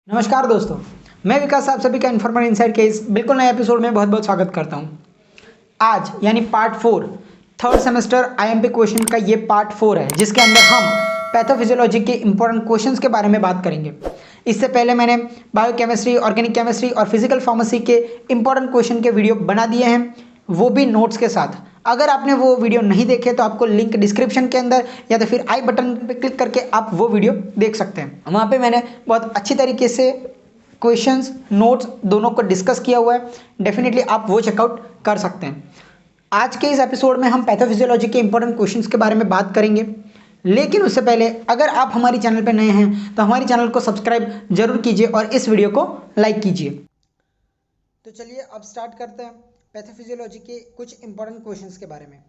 नमस्कार दोस्तों, मैं विकास आप सभी का इन्फॉर्मर इनसाइड के इस बिल्कुल नए एपिसोड में बहुत बहुत स्वागत करता हूं। आज यानी part 4 third semester IMP question का ये पार्ट 4 है, जिसके अंदर हम पैथोफिजियोलॉजी के इंपॉर्टेंट क्वेश्चंस के बारे में बात करेंगे। इससे पहले मैंने बायोकेमिस्ट्री, ऑर्गेनिक केमिस्ट्री और फिजिकल फार्मेसी के इंपॉर्टेंट क्वेश्चन के वीडियो बना दिए हैं, वो भी नोट्स के साथ। अगर आपने वो वीडियो नहीं देखे तो आपको लिंक डिस्क्रिप्शन के अंदर या तो फिर आई बटन पे क्लिक करके आप वो वीडियो देख सकते हैं। वहाँ पे मैंने बहुत अच्छी तरीके से क्वेश्चंस, नोट्स दोनों को डिस्कस किया हुआ है। डेफिनेटली आप वो चेकआउट कर सकते हैं। आज के इस एपिसोड में हम पैथोफिजियोलॉजी के इंपॉर्टेंट क्वेश्चंस के बारे में बात करेंगे, लेकिन उससे पहले अगर आप हमारी चैनल पर नए हैं तो हमारी चैनल को सब्सक्राइब जरूर कीजिए और इस वीडियो को लाइक कीजिए। तो चलिए अब स्टार्ट करते हैं पैथोफिजियोलॉजी के कुछ इंपॉर्टेंट क्वेश्चंस के बारे में।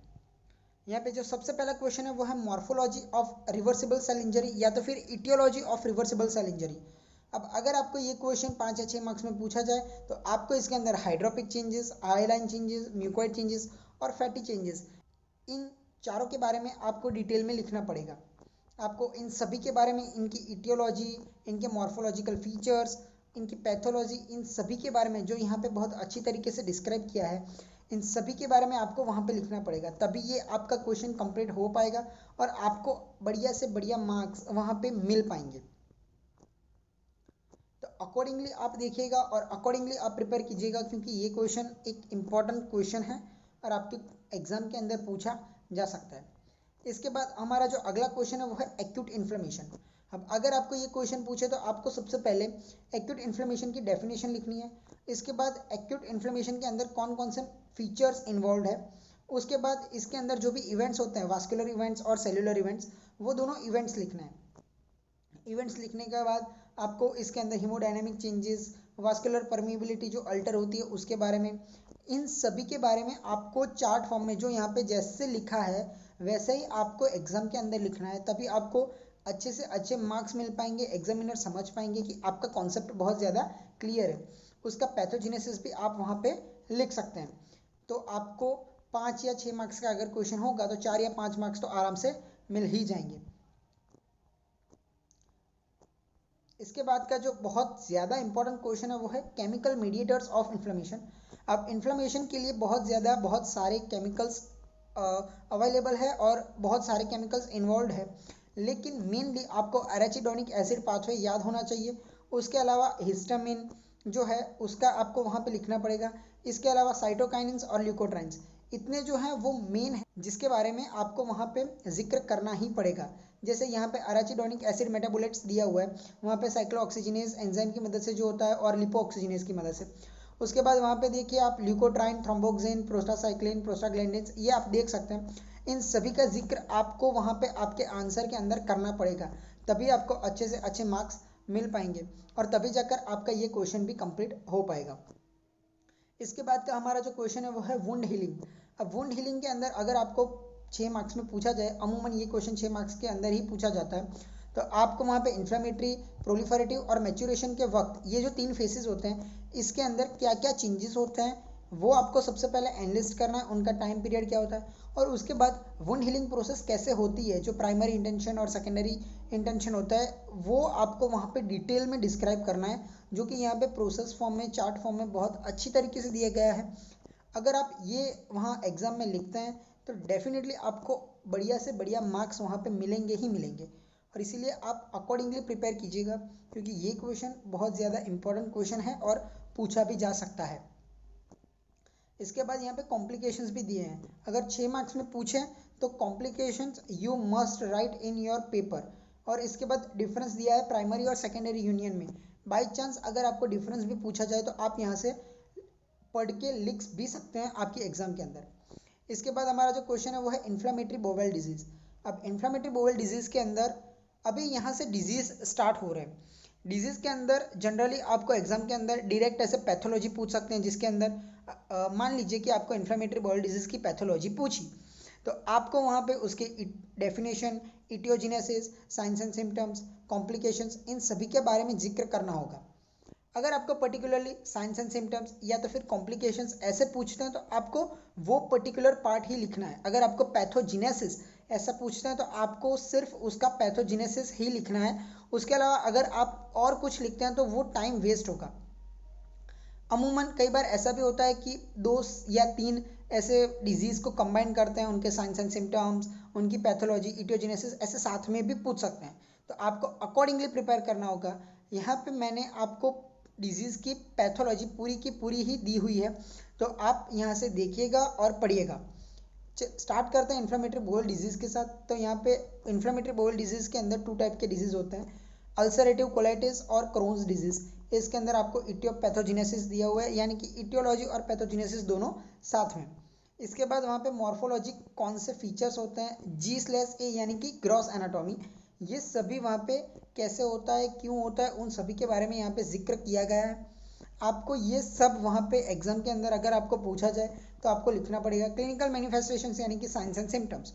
यहाँ पे जो सबसे पहला क्वेश्चन है वो है morphology of reversible cell injury या तो फिर aetiology of reversible cell injury. अब अगर आपको ये क्वेश्चन 5 या 6 मार्क्स में पूछा जाए तो आपको इसके अंदर hydropic changes, hyaline changes, mucoid changes और फैटी चेंजेस, इन चारों के बारे में आपको डिटेल में लिखना पड़ेगा। आपको इन सभी के बारे में, इनकी इटियोलॉजी, इनके मॉर्फोलॉजिकल फीचर्स, इनकी पैथोलॉजी, इन सभी के बारे में जो यहाँ पे बहुत अच्छी तरीके से डिस्क्राइब किया है, इन सभी के बारे में आपको वहाँ पे लिखना पड़ेगा। तभी ये आपका क्वेश्चन कंप्लीट हो पाएगा और आपको बढ़िया से बढ़िया मार्क्स वहाँ पे मिल पाएंगे। तो अकॉर्डिंगली आप देखिएगा और अकॉर्डिंगली आप प्रिपेयर कीजिएगा, क्योंकि ये क्वेश्चन एक इम्पॉर्टेंट क्वेश्चन है और आपके एग्जाम के अंदर पूछा जा सकता है। इसके बाद हमारा जो अगला क्वेश्चन है वो है एक्यूट इन्फ्लेमेशन। अब अगर आपको ये क्वेश्चन पूछे तो आपको सबसे पहले एक्यूट इन्फ्लेमेशन की डेफिनेशन लिखनी है। इसके बाद एक्यूट इन्फ्लेमेशन के अंदर कौन कौन से फीचर्स इन्वॉल्व है, उसके बाद इसके अंदर जो भी इवेंट्स होते हैं, वास्कुलर इवेंट्स और सेलुलर इवेंट्स, वो दोनों इवेंट्स लिखना है। इवेंट्स लिखने के बाद आपको इसके अंदर हीमोडायनामिक चेंजेस, वास्कुलर परमिबिलिटी जो अल्टर होती है उसके बारे में, इन सभी के बारे में आपको चार्ट फॉर्म में जो यहाँ पे जैसे लिखा है वैसे ही आपको एग्जाम के अंदर लिखना है। तभी आपको अच्छे से अच्छे मार्क्स मिल पाएंगे, एग्जामिनर समझ पाएंगे कि आपका कॉन्सेप्ट बहुत ज़्यादा क्लियर है। उसका पैथोजेनेसिस भी आप वहाँ पे लिख सकते हैं। तो आपको 5 या 6 मार्क्स का अगर क्वेश्चन होगा तो 4 या 5 मार्क्स तो आराम से मिल ही जाएंगे। इसके बाद का जो बहुत ज़्यादा इंपॉर्टेंट क्वेश्चन है वो है केमिकल मीडिएटर्स ऑफ इन्फ्लेमेशन। अब इन्फ्लेमेशन के लिए बहुत सारे केमिकल्स अवेलेबल है और बहुत सारे केमिकल्स इन्वॉल्व है, लेकिन मेनली आपको एराचिडोनिक एसिड पाथवे याद होना चाहिए। उसके अलावा हिस्टामिन जो है उसका आपको वहाँ पे लिखना पड़ेगा। इसके अलावा साइटोकाइनिन्स और ल्यूकोट्राइन्स, इतने जो हैं वो मेन है जिसके बारे में आपको वहाँ पे जिक्र करना ही पड़ेगा। जैसे यहाँ पे अराचिडोनिक एसिड मेटाबोलाइट्स दिया हुआ है, वहाँ पे साइक्लोऑक्सीजिनेज एंजाइम की मदद से जो होता है और लिपोऑक्सीजिनेज की मदद से। उसके बाद वहाँ पे देखिए आप ल्यूकोट्राइन, थ्रोम्बोक्सिन, प्रोस्टासाइक्लिन, प्रोस्टाग्लैंडिन्स, ये आप देख सकते हैं। इन सभी का जिक्र आपको वहाँ पे आपके आंसर के अंदर करना पड़ेगा, तभी आपको अच्छे से अच्छे मार्क्स मिल पाएंगे और तभी जाकर आपका ये क्वेश्चन भी कंप्लीट हो पाएगा। इसके बाद का हमारा जो क्वेश्चन है वो है वुंड हीलिंग। अब वुंड हीलिंग के अंदर अगर आपको 6 मार्क्स में पूछा जाए, अमूमन ये क्वेश्चन 6 मार्क्स के अंदर ही पूछा जाता है, तो आपको वहाँ पे इन्फ्लेमेटरी, प्रोलिफरेटिव और मैच्योरेशन के वक्त ये जो 3 फेसेस होते हैं, इसके अंदर क्या क्या चेंजेस होते हैं वो आपको सबसे पहले एनालिस्ट करना है, उनका टाइम पीरियड क्या होता है, और उसके बाद वुंड हीलिंग प्रोसेस कैसे होती है, जो प्राइमरी इंटेंशन और सेकेंडरी इंटेंशन होता है वो आपको वहाँ पे डिटेल में डिस्क्राइब करना है, जो कि यहाँ पे प्रोसेस फॉर्म में, चार्ट फॉर्म में बहुत अच्छी तरीके से दिया गया है। अगर आप ये वहाँ एग्ज़ाम में लिखते हैं तो डेफिनेटली आपको बढ़िया से बढ़िया मार्क्स वहाँ पे मिलेंगे ही मिलेंगे, और इसीलिए आप अकॉर्डिंगली प्रिपेयर कीजिएगा, क्योंकि ये क्वेश्चन बहुत ज़्यादा इंपॉर्टेंट क्वेश्चन है और पूछा भी जा सकता है। इसके बाद यहाँ पे कॉम्प्लिकेशंस भी दिए हैं। अगर 6 मार्क्स में पूछें तो complications you must write in your paper, और इसके बाद डिफरेंस दिया है प्राइमरी और सेकेंडरी यूनियन में। बाई चांस अगर आपको डिफरेंस भी पूछा जाए तो आप यहाँ से पढ़ के लिख भी सकते हैं आपकी एग्जाम के अंदर। इसके बाद हमारा जो क्वेश्चन है वो है इन्फ्लामेटरी बोवेल डिजीज़। अब इन्फ्लामेटरी बोवेल डिजीज़ के अंदर अभी यहाँ से डिजीज़ स्टार्ट हो रहे हैं। डिजीज़ के अंदर जनरली आपको एग्जाम के अंदर डायरेक्ट ऐसे पैथोलॉजी पूछ सकते हैं, जिसके अंदर मान लीजिए कि आपको इन्फ्लामेटरी बोवेल डिजीज़ की पैथोलॉजी पूछी, तो आपको वहाँ पे उसके definition, etiogenesis, signs and symptoms, complications, इन सभी के बारे में जिक्र करना होगा। अगर आपको पर्टिकुलरली साइंस एंड सिम्टम्स या तो फिर कॉम्प्लिकेशंस ऐसे पूछते हैं तो आपको वो पर्टिकुलर पार्ट ही लिखना है। अगर आपको पैथोजेनेसिस ऐसा पूछते हैं तो आपको सिर्फ उसका पैथोजेनेसिस ही लिखना है। उसके अलावा अगर आप और कुछ लिखते हैं तो वो टाइम वेस्ट होगा। अमूमन कई बार ऐसा भी होता है कि 2 या 3 ऐसे डिजीज़ को कंबाइन करते हैं, उनके साइंस एंड सिम्टम्स, उनकी पैथोलॉजी, इटियोजेनेसिस ऐसे साथ में भी पूछ सकते हैं, तो आपको अकॉर्डिंगली प्रिपेयर करना होगा। यहाँ पे मैंने आपको डिजीज़ की पैथोलॉजी पूरी की पूरी ही दी हुई है, तो आप यहाँ से देखिएगा और पढ़िएगा। स्टार्ट करते हैं इन्फ्लेमेटरी बाउल डिजीज़ के साथ। तो यहाँ पे इन्फ्लेमेटरी बाउल डिजीज़ के अंदर 2 टाइप के डिजीज़ होते हैं, अल्सरेटिव कोलाइटिस और क्रोन्स डिजीज़। इसके अंदर आपको इटियोपैथोजेनेसिस दिया हुआ है, यानी कि इटियोलॉजी और पैथोजेनेसिस दोनों साथ में। इसके बाद वहाँ पे मॉर्फोलॉजी कौन से फीचर्स होते हैं, G/A यानी कि ग्रॉस एनाटॉमी, ये सभी वहाँ पे कैसे होता है, क्यों होता है, उन सभी के बारे में यहाँ पे जिक्र किया गया है। आपको ये सब वहाँ पे एग्जाम के अंदर अगर आपको पूछा जाए तो आपको लिखना पड़ेगा। क्लिनिकल मैनिफेस्टेशंस यानी कि साइंस एंड सिम्टम्स,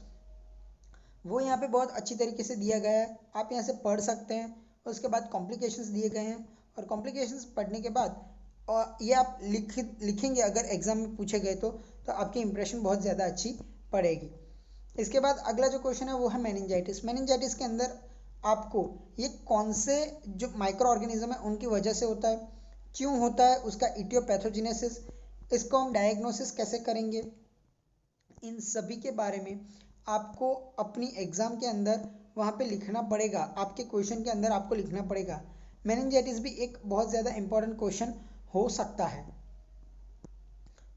वो यहाँ पे बहुत अच्छी तरीके से दिया गया है, आप यहाँ से पढ़ सकते हैं। उसके बाद कॉम्प्लिकेशंस दिए गए हैं, और कॉम्प्लिकेशंस पढ़ने के बाद और ये आप लिखेंगे अगर एग्जाम में पूछे गए तो आपकी इंप्रेशन बहुत ज़्यादा अच्छी पड़ेगी। इसके बाद अगला जो क्वेश्चन है वो है मेनिंजाइटिस। मेनिंजाइटिस के अंदर आपको ये कौन से जो माइक्रो ऑर्गेनिज्म है उनकी वजह से होता है, क्यों होता है, उसका इटियोपैथोजेनेसिस, इसको हम डायग्नोसिस कैसे करेंगे, इन सभी के बारे में आपको अपनी एग्जाम के अंदर वहाँ पे लिखना पड़ेगा। आपके क्वेश्चन के अंदर आपको लिखना पड़ेगा। मेनिंजाइटिस भी एक बहुत ज़्यादा इंपॉर्टेंट क्वेश्चन हो सकता है।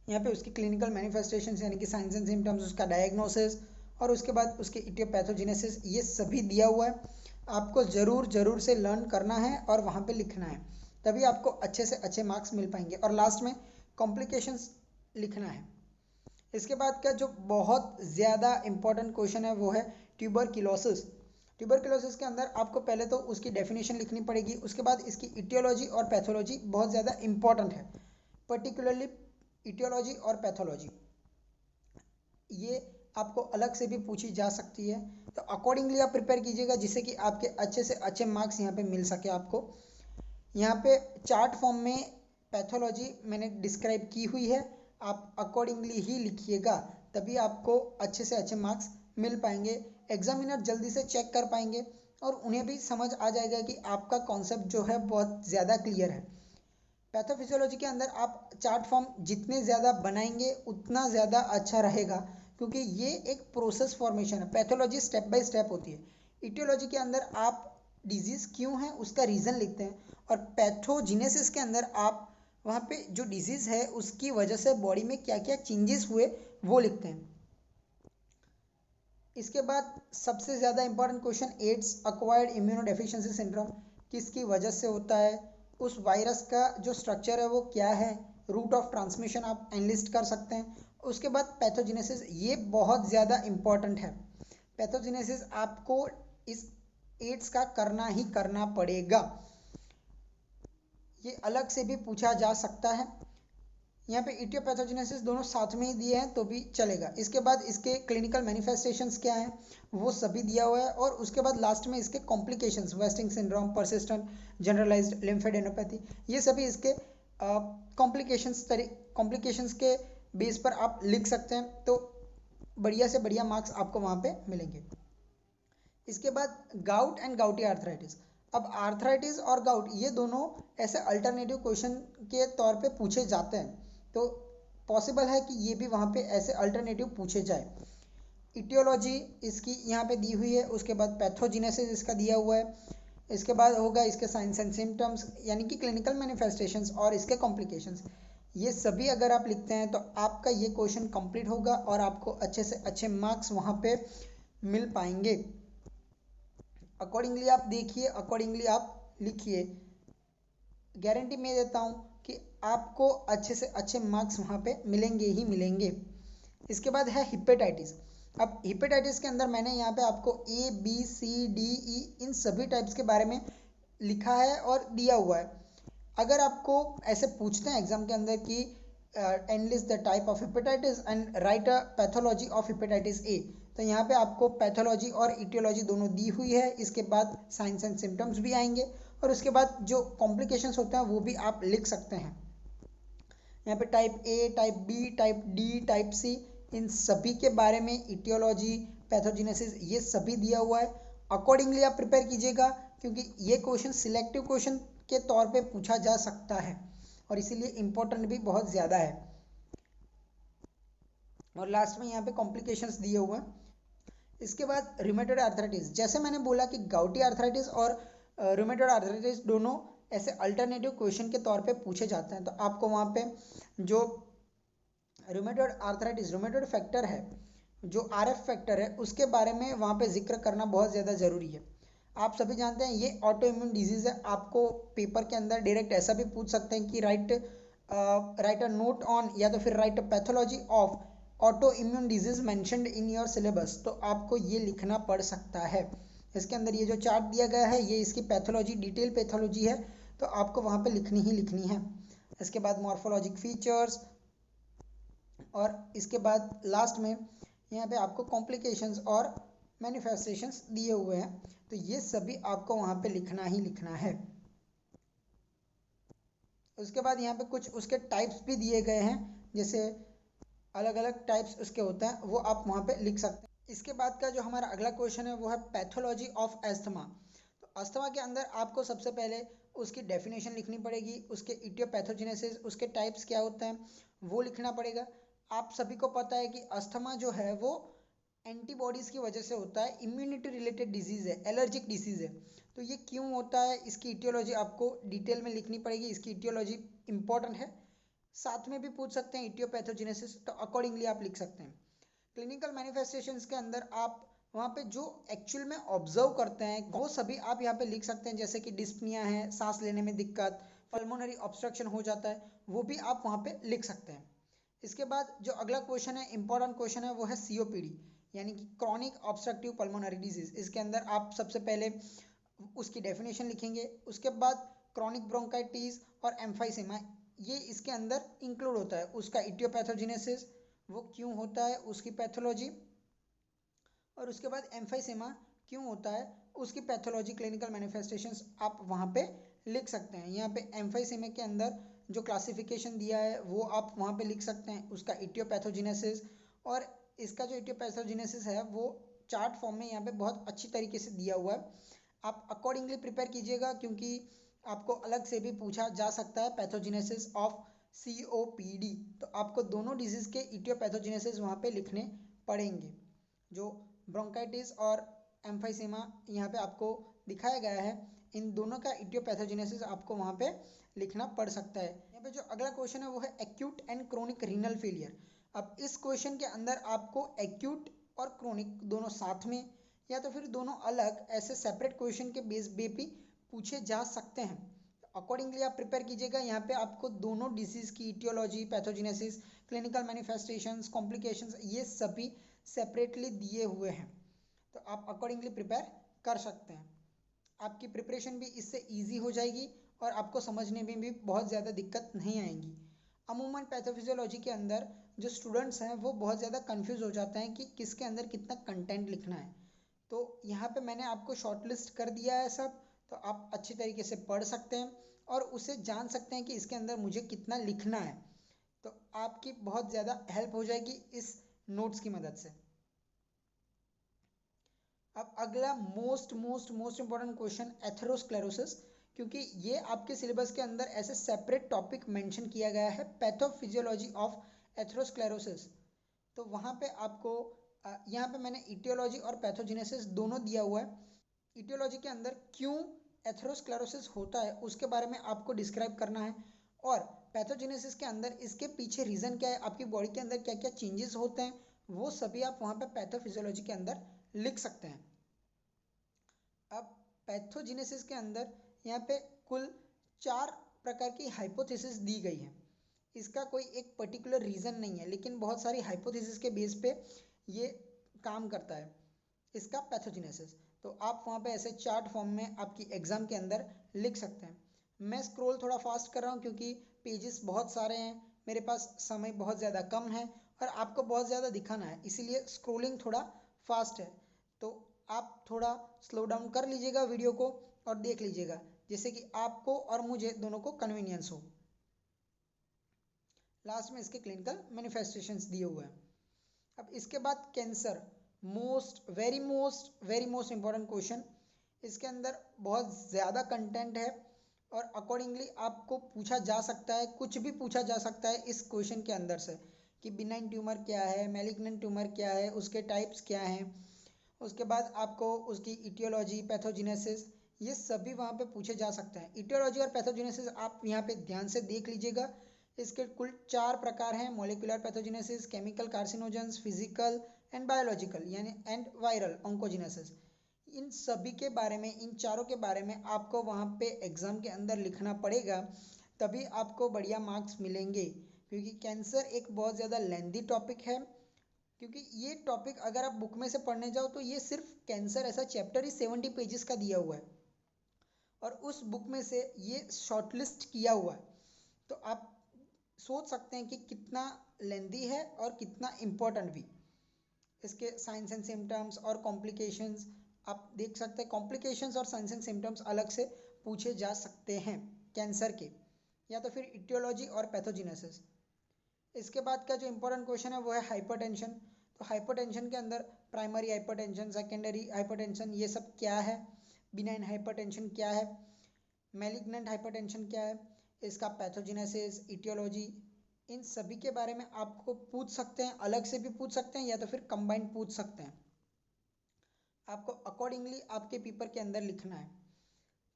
यहाँ पे उसकी क्लिनिकल मैनिफेस्टेशंस यानी कि साइंस एंड सिम्टम्स, उसका डायग्नोसिस और उसके बाद उसके इटियोपैथोजेनेसिस, ये सभी दिया हुआ है। आपको ज़रूर से लर्न करना है और वहाँ पे लिखना है, तभी आपको अच्छे से अच्छे मार्क्स मिल पाएंगे। और लास्ट में कॉम्प्लिकेशंस लिखना है। इसके बाद का जो बहुत ज़्यादा इम्पोर्टेंट क्वेश्चन है वो है ट्यूबरक्लोसिस। ट्यूबरक्लोसिस के अंदर आपको पहले तो उसकी डेफिनेशन लिखनी पड़ेगी, उसके बाद इसकी इटियोलॉजी और पैथोलॉजी बहुत ज़्यादा इम्पॉर्टेंट है, पर्टिकुलरली इटियोलॉजी और पैथोलॉजी, ये आपको अलग से भी पूछी जा सकती है। तो अकॉर्डिंगली आप प्रिपेयर कीजिएगा जिससे कि आपके अच्छे से अच्छे मार्क्स यहाँ पे मिल सके आपको। यहाँ पे चार्ट फॉर्म में पैथोलॉजी मैंने डिस्क्राइब की हुई है, आप अकॉर्डिंगली ही लिखिएगा, तभी आपको अच्छे से अच्छे मार्क्स मिल पाएंगे। एग्जामिनर जल्दी से चेक कर पाएंगे और उन्हें भी समझ आ जाएगा कि आपका कॉन्सेप्ट जो है बहुत ज़्यादा क्लियर है। पैथोफिजियोलॉजी के अंदर आप चार्ट फॉर्म जितने ज़्यादा बनाएंगे उतना ज़्यादा अच्छा रहेगा, क्योंकि ये एक प्रोसेस फॉर्मेशन है। पैथोलॉजी स्टेप बाय स्टेप होती है। इटियोलॉजी के अंदर आप डिजीज़ क्यों है उसका रीज़न लिखते हैं, और पैथोजेनेसिस के अंदर आप वहाँ पे जो डिजीज़ है उसकी वजह से बॉडी में क्या क्या चेंजेस हुए वो लिखते हैं। इसके बाद सबसे ज़्यादा important question, AIDS acquired immunodeficiency syndrome किसकी वजह से होता है, उस वायरस का जो स्ट्रक्चर है वो क्या है, रूट ऑफ ट्रांसमिशन आप एनलिस्ट कर सकते हैं। उसके बाद पैथोजेनेसिस, ये बहुत ज़्यादा इम्पॉर्टेंट है। पैथोजेनेसिस आपको इस एड्स का करना ही करना पड़ेगा, ये अलग से भी पूछा जा सकता है। यहाँ पे इटियोपैथोजेनेसिस दोनों साथ में ही दिए हैं तो भी चलेगा। इसके बाद इसके क्लिनिकल मैनिफेस्टेशंस क्या हैं वो सभी दिया हुआ है, और उसके बाद लास्ट में इसके complications, wasting syndrome, persistent generalised lymphadenopathy, ये सभी इसके कॉम्प्लिकेशंस के बेस पर आप लिख सकते हैं, तो बढ़िया से बढ़िया मार्क्स आपको वहाँ पे मिलेंगे। इसके बाद गाउट एंड गाउटी आर्थराइटिस। अब आर्थराइटिस और गाउट ये दोनों ऐसे अल्टरनेटिव क्वेश्चन के तौर पे पूछे जाते हैं, तो पॉसिबल है कि ये भी वहाँ पे ऐसे अल्टरनेटिव पूछे जाए। इटियोलॉजी इसकी यहाँ पे दी हुई है, उसके बाद पैथोजेनेसिस इसका दिया हुआ है, इसके बाद होगा इसके साइंस एंड सिम्टम्स यानी कि क्लिनिकल मैनिफेस्टेशंस, और इसके कॉम्प्लिकेशंस। ये सभी अगर आप लिखते हैं तो आपका ये क्वेश्चन कंप्लीट होगा और आपको अच्छे से अच्छे मार्क्स वहाँ पे मिल पाएंगे। अकॉर्डिंगली आप देखिए, अकॉर्डिंगली आप लिखिए, गारंटी मैं देता हूँ कि आपको अच्छे से अच्छे मार्क्स वहाँ पे मिलेंगे ही मिलेंगे। इसके बाद है हिपेटाइटिस। अब हिपेटाइटिस के अंदर मैंने यहाँ पे आपको ABCDE इन सभी टाइप्स के बारे में लिखा है और दिया हुआ है। अगर आपको ऐसे पूछते हैं एग्जाम के अंदर कि analyst the type of hepatitis and right a pathology of hepatitis A, तो यहाँ पे आपको पैथोलॉजी और इटियोलॉजी दोनों दी हुई है। इसके बाद साइंस एंड सिम्टम्स भी आएंगे, और उसके बाद जो कॉम्प्लिकेशंस होते हैं वो भी आप लिख सकते हैं। यहाँ पे type A, type B, type D, type C, इन सभी के बारे में इटियोलॉजी, पैथोजेनेसिस, ये सभी दिया हुआ है। अकॉर्डिंगली आप प्रिपेयर कीजिएगा, क्योंकि ये क्वेश्चन सिलेक्टिव क्वेश्चन के तौर पे पूछा जा सकता है और इसीलिए इम्पोर्टेंट भी बहुत ज़्यादा है। और लास्ट में यहाँ पे कॉम्प्लिकेशंस दिए हुए हैं। इसके बाद रूमेटॉइड आर्थराइटिस, जैसे मैंने बोला कि गाउटी आर्थराइटिस और रूमेटॉइड आर्थराइटिस दोनों ऐसे अल्टरनेटिव क्वेश्चन के तौर पे पूछे जाते हैं। तो आपको वहाँ पे जो रूमेटॉइड आर्थराइटिस, रूमेटॉइड फैक्टर है, जो आरएफ फैक्टर है, उसके बारे में वहाँ पे जिक्र करना बहुत ज़्यादा ज़रूरी है। आप सभी जानते हैं ये ऑटो इम्यून डिजीज़ है। आपको पेपर के अंदर डायरेक्ट ऐसा भी पूछ सकते हैं कि राइट अ नोट ऑन, या तो फिर right a pathology of auto immune disease mentioned in your syllabus. तो आपको ये लिखना पड़ सकता है। इसके अंदर ये जो चार्ट दिया गया है, ये इसकी पैथोलॉजी, डिटेल पैथोलॉजी है, तो आपको वहाँ पे लिखनी ही लिखनी है। इसके बाद मॉर्फोलॉजिक फीचर्स, और इसके बाद लास्ट में यहाँ पे आपको कॉम्प्लिकेशंस और मैनिफेस्टेशंस दिए हुए हैं। तो ये सभी आपको वहाँ पे लिखना ही लिखना है। उसके बाद यहाँ पे कुछ उसके टाइप्स भी दिए गए हैं, जैसे अलग अलग टाइप्स उसके होते हैं, वो आप वहाँ पे लिख सकते हैं। इसके बाद का जो हमारा अगला क्वेश्चन है वो है पैथोलॉजी ऑफ एस्थमा। तो अस्थमा के अंदर आपको सबसे पहले उसकी डेफिनेशन लिखनी पड़ेगी, उसके इटियोपैथोजेनेसिस, उसके टाइप्स क्या होते हैं वो लिखना पड़ेगा। आप सभी को पता है कि अस्थमा जो है वो एंटीबॉडीज़ की वजह से होता है, इम्यूनिटी रिलेटेड डिजीज़ है, एलर्जिक डिसीज़ है। तो ये क्यों होता है, इसकी इटियोलॉजी आपको डिटेल में लिखनी पड़ेगी। इसकी इटियोलॉजी इंपॉर्टेंट है। साथ में भी पूछ सकते हैं इटियोपैथोजेनेसिस, तो अकॉर्डिंगली आप लिख सकते हैं। क्लिनिकल मैनिफेस्टेशंस के अंदर आप वहाँ पे जो एक्चुअल में ऑब्जर्व करते हैं वो सभी आप यहाँ पे लिख सकते हैं, जैसे कि डिस्पनिया है, सांस लेने में दिक्कत, पल्मोनरी ऑब्स्ट्रक्शन हो जाता है, वो भी आप वहाँ पे लिख सकते हैं। इसके बाद जो अगला क्वेश्चन है, इंपॉर्टेंट क्वेश्चन है, वो है सीओपीडी, यानी कि क्रॉनिक ऑब्स्ट्रक्टिव पल्मोनरी डिजीज। इसके अंदर आप सबसे पहले उसकी डेफिनेशन लिखेंगे। उसके बाद क्रॉनिक ब्रोंकाइटिस और एम्फाइसेमा, ये इसके अंदर इंक्लूड होता है। उसका इटियोपैथोजेनेसिस, वो क्यों होता है, उसकी पैथोलॉजी, और उसके बाद एम्फाइसेमा क्यों होता है, उसकी पैथोलॉजी, क्लिनिकल मैनिफेस्टेशंस आप वहाँ पे लिख सकते हैं। यहाँ पे एम्फाइसेमा के अंदर जो क्लासिफिकेशन दिया है वो आप वहाँ पे लिख सकते हैं, उसका इटियोपैथोजेनेसिस। और इसका जो इटियोपैथोजेनेसिस है वो चार्ट फॉर्म में यहाँ पे बहुत अच्छी तरीके से दिया हुआ है। आप अकॉर्डिंगली प्रिपेयर कीजिएगा, क्योंकि आपको अलग से भी पूछा जा सकता है पैथोजेनेसिस ऑफ COPD। तो आपको दोनों डिजीज़ के इटियोपैथोजेनेसिस वहाँ पे लिखने पड़ेंगे। जो ब्रोंकाइटिस और एम्फाइसेमा यहाँ पे आपको दिखाया गया है, इन दोनों का इटियोपैथोजेनेसिस आपको वहाँ पे लिखना पड़ सकता है। यहाँ पे जो अगला क्वेश्चन है वो है acute and chronic renal failure. अब इस क्वेश्चन के अंदर आपको एक्यूट और क्रोनिक दोनों साथ में, या तो फिर दोनों अलग ऐसे सेपरेट क्वेश्चन के बेस पे पूछे जा सकते हैं। अकॉर्डिंगली आप प्रिपेयर कीजिएगा। यहाँ पे आपको दोनों डिसीज़ की aetiology, pathogenesis, clinical manifestations, complications, ये सभी सेपरेटली दिए हुए हैं, तो आप अकॉर्डिंगली प्रिपेयर कर सकते हैं। आपकी प्रिपरेशन भी इससे ईजी हो जाएगी और आपको समझने में भी बहुत ज़्यादा दिक्कत नहीं आएगी। अमूमन पैथोफिजियोलॉजी के अंदर जो स्टूडेंट्स हैं वो बहुत ज़्यादा कंफ्यूज हो जाते हैं कि किसके अंदर कितना कंटेंट लिखना है। तो यहाँ पे मैंने आपको शॉर्ट लिस्ट कर दिया है सब, तो आप अच्छी तरीके से पढ़ सकते हैं और उसे जान सकते हैं कि इसके अंदर मुझे कितना लिखना है। तो आपकी बहुत ज़्यादा हेल्प हो जाएगी इस नोट्स की मदद से। अब अगला most most most important question, atherosclerosis, क्योंकि ये आपके सिलेबस के अंदर ऐसे सेपरेट टॉपिक मेंशन किया गया है, पैथोफिजियोलॉजी ऑफ एथेरोस्क्लेरोसिस। तो वहाँ पे आपको यहाँ पे मैंने इटियोलॉजी और पैथोजेनेसिस दोनों दिया हुआ है। इटियोलॉजी के अंदर क्यों एथेरोस्क्लेरोसिस होता है उसके बारे में आपको डिस्क्राइब करना है, और पैथोजेनेसिस के अंदर इसके पीछे रीज़न क्या है, आपकी बॉडी के अंदर क्या क्या चेंजेस होते हैं, वो सभी आप वहाँ पे पैथोफिजियोलॉजी के अंदर लिख सकते हैं। अब पैथोजेनेसिस के अंदर यहाँ पे कुल 4 प्रकार की हाइपोथेसिस दी गई है। इसका कोई एक पर्टिकुलर रीज़न नहीं है, लेकिन बहुत सारी हाइपोथेसिस के बेस पे ये काम करता है इसका पैथोजेनेसिस। तो आप वहाँ पे ऐसे चार्ट फॉर्म में आपकी एग्ज़ाम के अंदर लिख सकते हैं। मैं स्क्रॉल थोड़ा फास्ट कर रहा हूँ क्योंकि पेजेस बहुत सारे हैं, मेरे पास समय बहुत ज़्यादा कम है और आपको बहुत ज़्यादा दिखाना है, इसीलिए स्क्रॉलिंग थोड़ा फास्ट है। तो आप थोड़ा स्लो डाउन कर लीजिएगा वीडियो को और देख लीजिएगा, जिससे कि आपको और मुझे दोनों को कन्वीनियंस हो। लास्ट में इसके क्लिनिकल मैनिफेस्टेशंस दिए हुए हैं। अब इसके बाद cancer, very most important question. इसके अंदर बहुत ज़्यादा कंटेंट है और अकॉर्डिंगली आपको पूछा जा सकता है, कुछ भी पूछा जा सकता है इस क्वेश्चन के अंदर से, कि बिनाइन ट्यूमर क्या है, मैलिग्नेंट ट्यूमर क्या है, उसके टाइप्स क्या हैं, उसके बाद आपको उसकी इटियोलॉजी, पैथोजेनेसिस, ये सभी वहाँ पे पूछे जा सकते हैं। इटियोलॉजी और पैथोजेनेसिस आप यहाँ पे ध्यान से देख लीजिएगा। इसके कुल 4 प्रकार हैं: molecular pathogenesis, chemical carcinogens, physical and biological यानी एंड वायरल ऑन्कोजेनेसिस। इन सभी के बारे में, इन चारों के बारे में आपको वहाँ पे एग्जाम के अंदर लिखना पड़ेगा, तभी आपको बढ़िया मार्क्स मिलेंगे। क्योंकि कैंसर एक बहुत ज़्यादा लेंदी टॉपिक है, क्योंकि ये टॉपिक अगर आप बुक में से पढ़ने जाओ तो ये सिर्फ कैंसर ऐसा चैप्टर ही 70 पेजेस का दिया हुआ है और उस बुक में से ये शॉर्टलिस्ट किया हुआ है। तो आप सोच सकते हैं कि कितना लेंदी है और कितना इम्पोर्टेंट भी। इसके साइंस एंड सिम्टम्स और कॉम्प्लिकेशंस आप देख सकते हैं। कॉम्प्लिकेशंस और साइंस एंड सिम्टम्स अलग से पूछे जा सकते हैं कैंसर के, या तो फिर इटियोलॉजी और पैथोजेनेसिस। इसके बाद का जो इम्पोर्टेंट क्वेश्चन है वो है हाइपरटेंशन। तो हाइपरटेंशन के अंदर प्राइमरी हाइपरटेंशन, सेकेंडरी हाइपरटेंशन, ये सब क्या है, बिनाइन हाइपरटेंशन क्या है, मैलिग्नेंट हाइपरटेंशन क्या है, इसका पैथोजेनेसिस, इटियोलॉजी, इन सभी के बारे में आपको पूछ सकते हैं, अलग से भी पूछ सकते हैं या तो फिर कंबाइंड पूछ सकते हैं। आपको अकॉर्डिंगली आपके पेपर के अंदर लिखना है।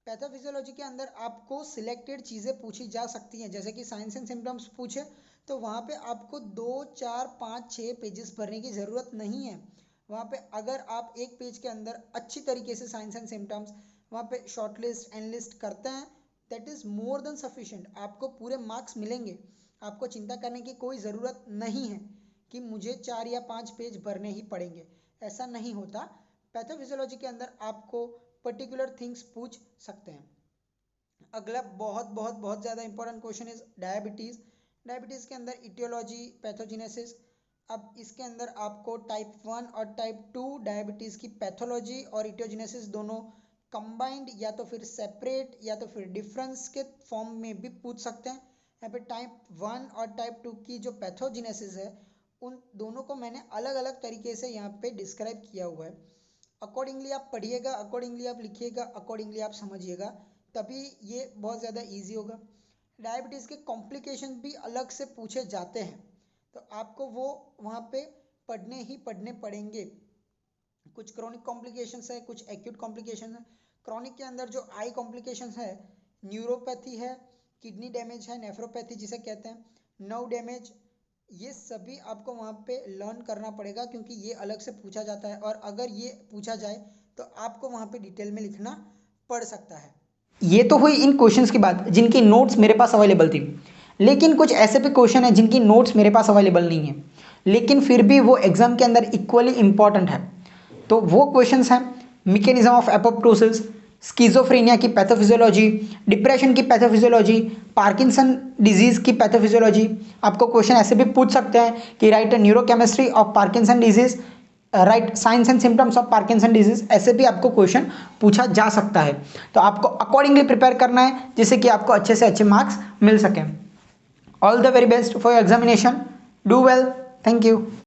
पैथोफिजियोलॉजी के अंदर आपको सिलेक्टेड चीज़ें पूछी जा सकती हैं, जैसे कि साइंस एंड सिम्टम्स पूछे तो वहाँ पे आपको 2, 4, 5, 6 पेजेस भरने की ज़रूरत नहीं है। वहाँ पे अगर आप एक पेज के अंदर अच्छी तरीके से साइंस एंड सिम्टम्स वहाँ पे शॉर्ट लिस्ट, एंड लिस्ट करते हैं, that is more than sufficient. आपको पूरे मार्क्स मिलेंगे। आपको चिंता करने की कोई ज़रूरत नहीं है कि मुझे 4 या 5 पेज भरने ही पड़ेंगे, ऐसा नहीं होता। पैथोफिजियोलॉजी के अंदर आपको पर्टिकुलर थिंग्स पूछ सकते हैं। अगला बहुत बहुत बहुत ज़्यादा important question is diabetes. Diabetes के अंदर इटियोलॉजी, पैथोजेनेसिस। अब इसके अंदर आपको टाइप 1 और टाइप 2 डायबिटीज़ की पैथोलॉजी और इटियोजेनेसिस दोनों कंबाइंड या तो फिर सेपरेट या तो फिर डिफरेंस के फॉर्म में भी पूछ सकते हैं। यहाँ पे टाइप 1 और टाइप 2 की जो पैथोजेनेसिस है उन दोनों को मैंने अलग अलग तरीके से यहाँ पे डिस्क्राइब किया हुआ है। अकॉर्डिंगली आप पढ़िएगा, अकॉर्डिंगली आप लिखिएगा, अकॉर्डिंगली आप समझिएगा, तभी ये बहुत ज़्यादा इजी होगा। डायबिटीज़ के कॉम्प्लिकेशन भी अलग से पूछे जाते हैं, तो आपको वो वहाँ पे पढ़ने ही पढ़ने पड़ेंगे। कुछ क्रोनिक कॉम्प्लिकेशंस है, कुछ एक्यूट कॉम्प्लिकेशन है। क्रोनिक के अंदर जो आई कॉम्प्लिकेशंस है, न्यूरोपैथी है, किडनी डैमेज है, नेफ्रोपैथी जिसे कहते हैं, नर्व डैमेज, ये सभी आपको वहाँ पे लर्न करना पड़ेगा, क्योंकि ये अलग से पूछा जाता है और अगर ये पूछा जाए तो आपको वहाँ पे डिटेल में लिखना पड़ सकता है। ये तो हुई इन क्वेश्चंस की बात जिनकी नोट्स मेरे पास अवेलेबल थी, लेकिन कुछ ऐसे भी क्वेश्चन हैं जिनकी नोट्स मेरे पास अवेलेबल नहीं है, लेकिन फिर भी वो एग्जाम के अंदर इक्वली इंपॉर्टेंट है। तो वो क्वेश्चंस हैं मैकेनिज्म ऑफ एपोप्टोसिस, स्किज़ोफ्रेनिया की पैथोफिजियोलॉजी, डिप्रेशन की पैथोफिजियोलॉजी, पार्किंसन डिजीज की पैथोफिजियोलॉजी। आपको क्वेश्चन ऐसे भी पूछ सकते हैं कि right neurochemistry of Parkinson disease, right science and symptoms of Parkinson disease, ऐसे भी आपको क्वेश्चन पूछा जा सकता है। तो आपको अकॉर्डिंगली प्रिपेयर करना है जिससे कि आपको अच्छे से अच्छे मार्क्स मिल सकें। All the very best for your examination, do well, thank you.